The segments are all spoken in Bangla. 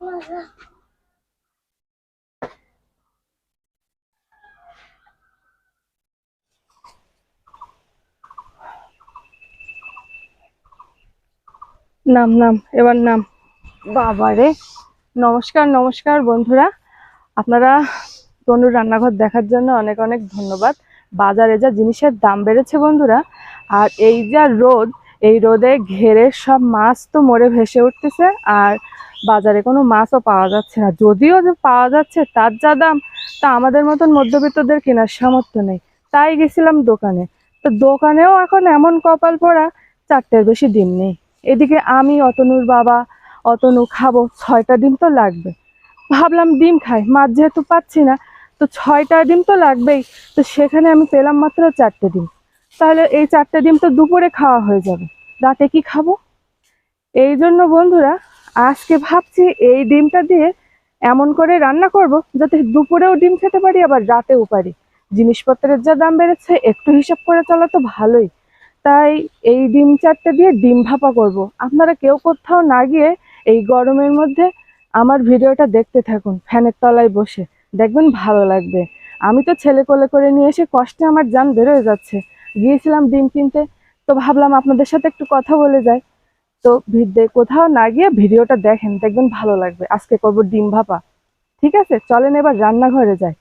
নাম নাম এবার নাম। বাবারে, নমস্কার নমস্কার বন্ধুরা। আপনারা তনুর রান্নাঘর দেখার জন্য অনেক অনেক ধন্যবাদ। বাজারে যা জিনিসের দাম বেড়েছে বন্ধুরা, আর এই যা রোদ, এই রোদে ঘেরে সব মাছ তো মরে ভেসে উঠতেছে, আর বাজারে কোনো মাছও পাওয়া যাচ্ছে না। যদিও যে পাওয়া যাচ্ছে তার যা দাম, তা আমাদের মতন মধ্যবিত্তদের কেনার সামর্থ্য নেই। তাই গেছিলাম দোকানে। তো দোকানেও এখন এমন কপাল পোড়া, 4টের বেশি ডিম নেই। এদিকে আমি অতনুর বাবা, অতনু খাবো, 6টা ডিম তো লাগবে। ভাবলাম ডিম খাই, মাছ যেহেতু পাচ্ছি না, তো 6টা ডিম তো লাগবেই। তো সেখানে আমি পেলাম মাত্র 4টে ডিম। তাহলে এই 4টে ডিম তো দুপুরে খাওয়া হয়ে যাবে, রাতে কি খাবো? এই জন্য বন্ধুরা, আজকে ভাবছি এই ডিমটা দিয়ে এমন করে রান্না করব যাতে দুপুরেও ডিম খেতে পারি, আবার রাতেও পারি। জিনিসপত্রের যা দাম বেড়েছে, একটু হিসাব করে চলা তো ভালোই। তাই এই ডিম 4টে দিয়ে ডিম ভাপা করব। আপনারা কেউ কোথাও না গিয়ে এই গরমের মধ্যে আমার ভিডিওটা দেখতে থাকুন, ফ্যানের তলায় বসে দেখবেন, ভালো লাগবে। আমি তো ছেলে কোলে করে নিয়ে এসে কষ্টে আমার জান বেরোয় যাচ্ছে। গিয়েছিলাম ডিম কিনতে, তো ভাবলাম আপনাদের সাথে একটু কথা বলে যাই। তো কোথাও না গিয়ে ভিডিওটা দেখেন, দেখবেন ভালো লাগবে। আজকে করব ডিম ভাপা। ঠিক আছে, চলেন এবার রান্নাঘরে যাই।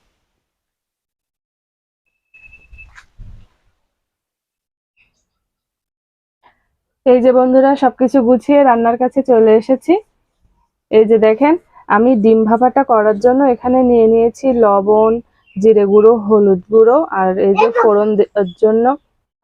এই যে বন্ধুরা, সবকিছু গুছিয়ে রান্নার কাছে চলে এসেছি। এই যে দেখেন, আমি ডিম ভাপাটা করার জন্য এখানে নিয়ে নিয়েছি লবণ, জিরে গুঁড়ো, হলুদ গুঁড়ো, আর এই যে ফোড়ন দেওয়ার জন্য,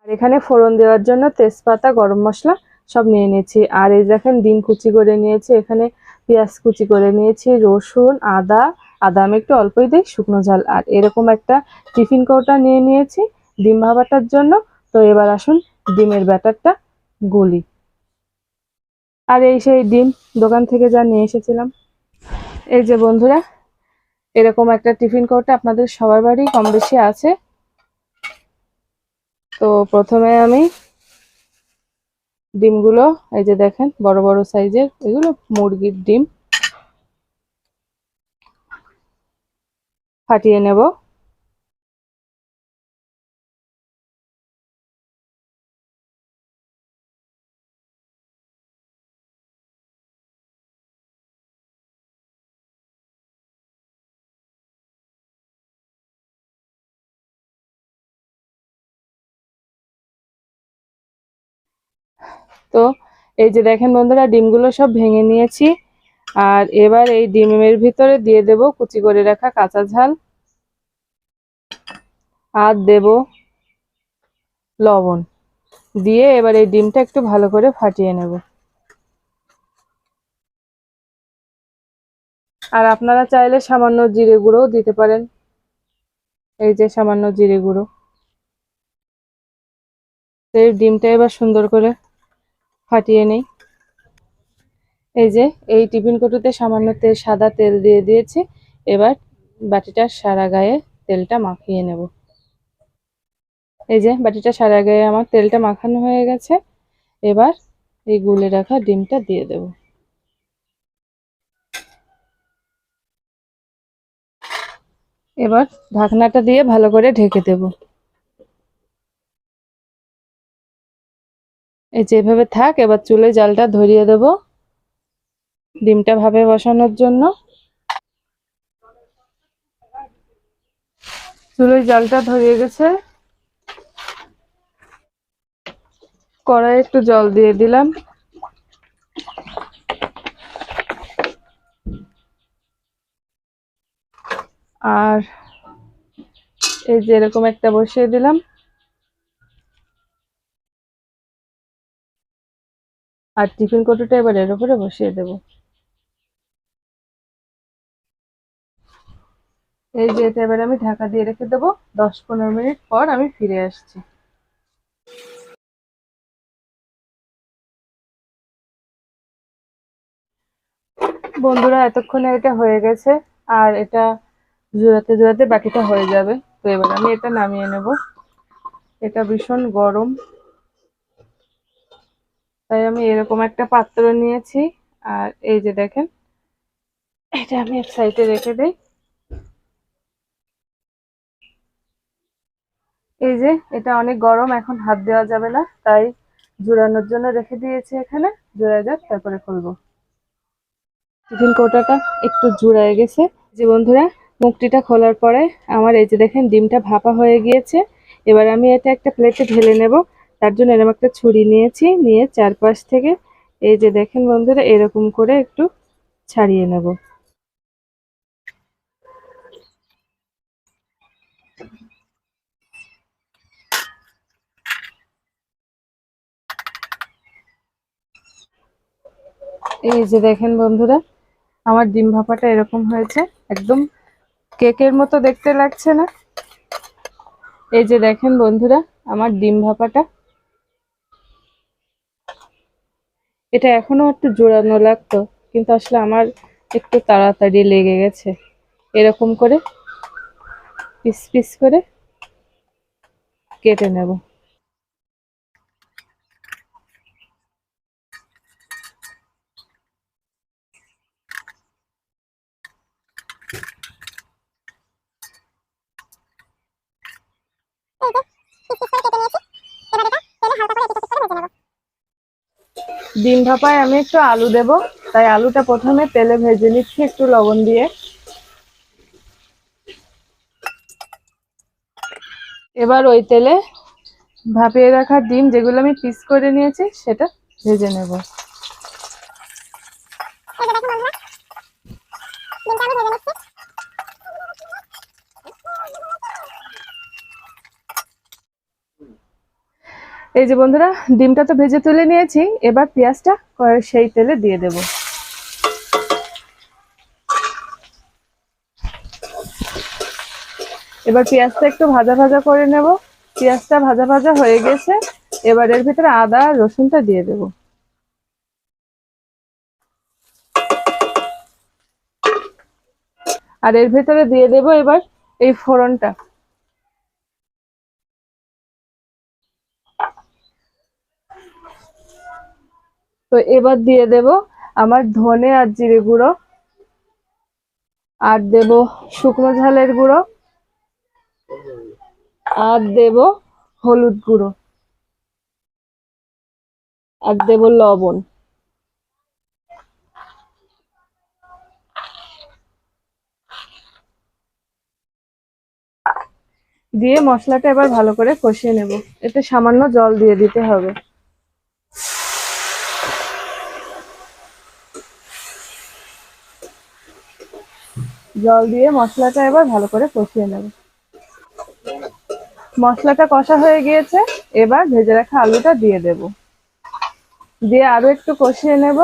আর এখানে ফোড়ন দেওয়ার জন্য তেজপাতা, গরম মশলা সব নিয়ে নিয়েছি। আর এই দেখেন, ডিম কুচি করে নিয়েছি, এখানে পেঁয়াজ কুচি করে নিয়েছি, রসুন, আদা। আদা আমি একটু অল্পই দিই, শুকনো ঝাল। আর এরকম একটা টিফিন কৌটা নিয়ে নিয়েছি ডিম ভাপাটার জন্য। তো এবার আসুন ডিমের ব্যাটারটা গলি। আর এই সেই ডিম দোকান থেকে যা নিয়ে এসেছিলাম। এই যে বন্ধুরা, এরকম একটা টিফিন কৌটা আপনাদের সবার বাড়ি কম বেশি আছে। তো প্রথমে আমি ডিমগুলো, এই যে দেখেন বড় বড় সাইজের, এগুলো মুরগির ডিম, ফাটিয়ে নেব। তো এই যে দেখেন বন্ধুরা, ডিমগুলো সব ভেঙে নিয়েছি। আর এবার এই ডিমের ভিতরে দিয়ে দেব কুচি করে রাখা কাঁচা ঝাল, আর দেব লবণ। দিয়ে এবার এই ডিমটা একটু ভালো করে ফাটিয়ে নেব। আর আপনারা চাইলে সামান্য জিরে গুঁড়োও দিতে পারেন। এই যে সামান্য জিরে গুঁড়ো। এই ডিমটা এবার সুন্দর করে ফাটিয়ে নেই। এই যে এই টিফিন কৌটোতে সামান্য সাদা তেল দিয়ে দিয়েছি। এবার বাটিটার সারা গায়ে তেলটা মাখিয়ে নেব। এই যে বাটিটা সারা গায়ে আমার তেলটা মাখানো হয়ে গেছে। এবার এই গুলে রাখা ডিমটা দিয়ে দেব। এবার ঢাকনাটা দিয়ে ভালো করে ঢেকে দেব। এই যে এভাবে থাক। এবার চুলে জালটা ধরিয়ে দেব ডিমটা ভাপে বসানোর জন্য। চুলে জালটা ধরিয়ে গেছে। কড়াই একটু জল দিয়ে দিলাম। আর এই যে এরকম একটা বসিয়ে দিলাম। আর টিফিন কৌটোটা এবার এর উপরে বসিয়ে দেব। এই যে এটা এবার আমি ঢাকা দিয়ে রেখে দেবো। 10-15 মিনিট পর আমি ফিরে আসছি। বন্ধুরা, এতক্ষণে এটা হয়ে গেছে। আর এটা জোড়াতে জোড়াতে বাকিটা হয়ে যাবে। তো এবার আমি এটা নামিয়ে নেব। এটা ভীষণ গরম, তাই আমি এরকম একটা পাত্র নিয়েছি। আর এই যে দেখেন, এটা আমি এক সাইডে রেখে দেই। এই যে এটা অনেক গরম, এখন হাত দেওয়া যাবে না, তাই জোড়ানোর জন্য রেখে দিয়েছি এখানে। জোড়া যাক, তারপরে খুলবো। টিফিন কৌটাটা একটু জোড়ায় গেছে। যে বন্ধুরা, মুখটিটা খোলার পরে আমার এই যে দেখেন ডিমটা ভাপা হয়ে গিয়েছে। এবার আমি এটা একটা প্লেটে ঢেলে নেব। তার জন্য এরকম একটা ছুরি নিয়েছি, নিয়ে চারপাশ থেকে এই যে দেখেন বন্ধুরা এরকম করে একটু ছাড়িয়ে নেব। এই যে দেখেন বন্ধুরা, আমার ডিম ভাপাটা এরকম হয়েছে, একদম কেকের মতো দেখতে লাগছে না? এই যে দেখেন বন্ধুরা, আমার ডিম ভাপাটা। এটা এখনো একটু জোড়ানো লাগতো, কিন্তু আসলে আমার একটু তাড়াতাড়ি লেগে গেছে। এরকম করে পিস পিস করে কেটে নেব। ডিম ভাপায় আমি একটু আলু দেব, তাই আলুটা প্রথমে তেলে ভেজে নিচ্ছি একটু লবণ দিয়ে। এবার ওই তেলে ভাপিয়ে রাখা ডিম, যেগুলো আমি পিস করে নিয়েছি, সেটা ভেজে নেব। এই যে বন্ধুরা, ডিমটা তো ভেজে তুলে নিয়েছি, এবার পেঁয়াজটা সেই তেলে দিয়ে দেব। এবার পেঁয়াজটা একটু ভাজা ভাজা করে নেব। পেঁয়াজটা ভাজা ভাজা হয়ে গেছে, এবার এর ভিতরে আদা আর রসুনটা দিয়ে দেব। আর এর ভিতরে দিয়ে দেব এবার এই ফোড়নটা। তো এবার দিয়ে দেব আমার ধনে আর জিরে গুঁড়ো, আর দেব শুকনো ঝালের গুঁড়ো, আর দেব হলুদ গুঁড়ো, আর দেব লবণ। দিয়ে মশলাটা এবার ভালো করে কষিয়ে নেব। এতে সামান্য জল দিয়ে দিতে হবে। জল দিয়ে মশলাটা এবার ভালো করে কষিয়ে নেব। মশলাটা কষা হয়ে গিয়েছে, এবার ভেজে রাখা আলুটা দিয়ে দেব। দিয়ে আরো একটু কষিয়ে নেব,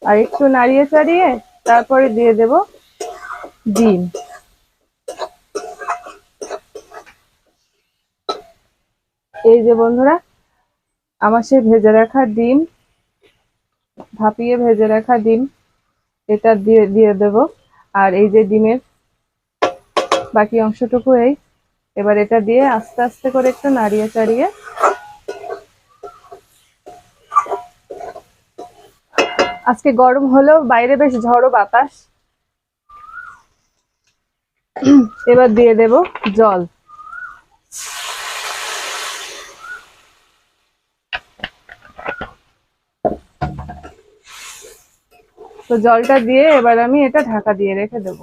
আর একটু নাড়িয়ে চাড়িয়ে তারপরে দিয়ে দেব ডিম। এই যে বন্ধুরা, আমার সেই ভেজে রাখা ডিম, ভাপিয়ে ভেজে রাখা ডিম, এটা দিয়ে দিয়ে দেব। আর এই যে ডিমের বাকি অংশটুকু এই, এবার এটা দিয়ে আস্তে আস্তে করে একটু নাড়িয়ে চাড়িয়ে, আজকে গরম হলেও বাইরে বেশ ঝড়ো বাতাস। এবার দিয়ে দেব জল। তো জলটা দিয়ে এবার আমি এটা ঢাকা দিয়ে রেখে দেব।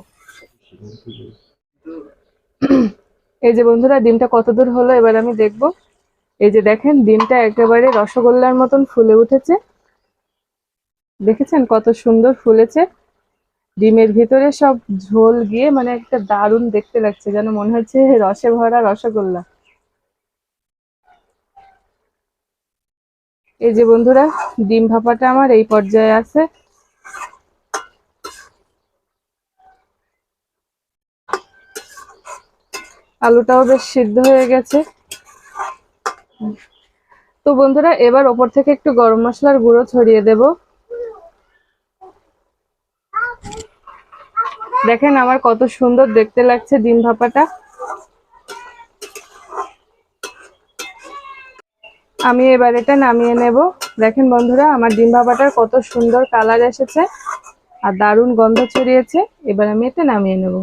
এই যে বন্ধুরা, ডিমটা কত দূর হলো এবার আমি দেখব। এই যে দেখেন, ডিমটা একেবারে রসগোল্লার মতন ফুলে উঠেছে। দেখেছেন কত সুন্দর ফুলেছে? ডিমের ভিতরে সব ঝোল গিয়ে মানে একটা দারুণ দেখতে লাগছে, যেন মনে হচ্ছে রসে ভরা রসগোল্লা। এই যে বন্ধুরা, ডিম ভাপাটা আমার এই পর্যায়ে আছে। আলুটাও বেশ সিদ্ধ হয়ে গেছে। তো বন্ধুরা, এবার ওপর থেকে একটু গরম মশলার গুঁড়ো ছড়িয়ে দেব। দেখেন আমার কত সুন্দর দেখতে লাগছে ডিম ভাপাটা। আমি এবার এটা নামিয়ে নেব। দেখেন বন্ধুরা, আমার ডিম ভাপাটার কত সুন্দর কালার এসেছে। আর দারুণ গন্ধ ছড়িয়েছে। এবার আমি এটা নামিয়ে নেব।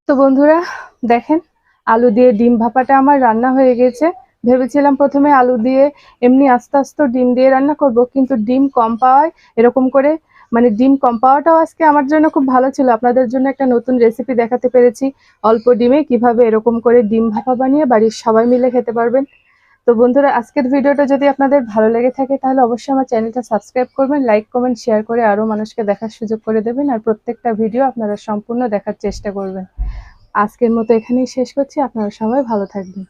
তো বন্ধুরা দেখেন, আলু দিয়ে ডিম ভাপাটা আমার রান্না হয়ে গেছে। ভেবেছিলাম প্রথমে আলু দিয়ে এমনি আস্তে আস্তে ডিম দিয়ে রান্না করব, কিন্তু ডিম কম পাওয়ায় এরকম করে, মানে ডিম কম পাওয়াটাও আজকে আমার জন্য খুব ভালো ছিল। আপনাদের জন্য একটা নতুন রেসিপি দেখাতে পেরেছি, অল্প ডিমে কিভাবে এরকম করে ডিম ভাপা বানিয়ে বাড়ির সবাই মিলে খেতে পারবেন। তো বন্ধুরা আজকের ভিডিওটা যদি আপনাদের ভালো লেগে থাকে তাহলে অবশ্যই আমার চ্যানেলটা সাবস্ক্রাইব করবেন, লাইক কমেন্ট শেয়ার করে আরো মানুষকে দেখার সুযোগ করে দেবেন, আর প্রত্যেকটা ভিডিও আপনারা সম্পূর্ণ দেখার চেষ্টা করবেন। আজকের মতো এখানেই শেষ করছি। আপনারা সবাই ভালো থাকবেন।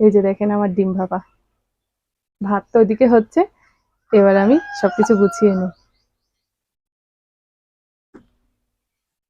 এই যে দেখেন আমার ডিম ভাপা, ভাত তো ওদিকে হচ্ছে, এবার আমি সবকিছু গুছিয়ে নিই।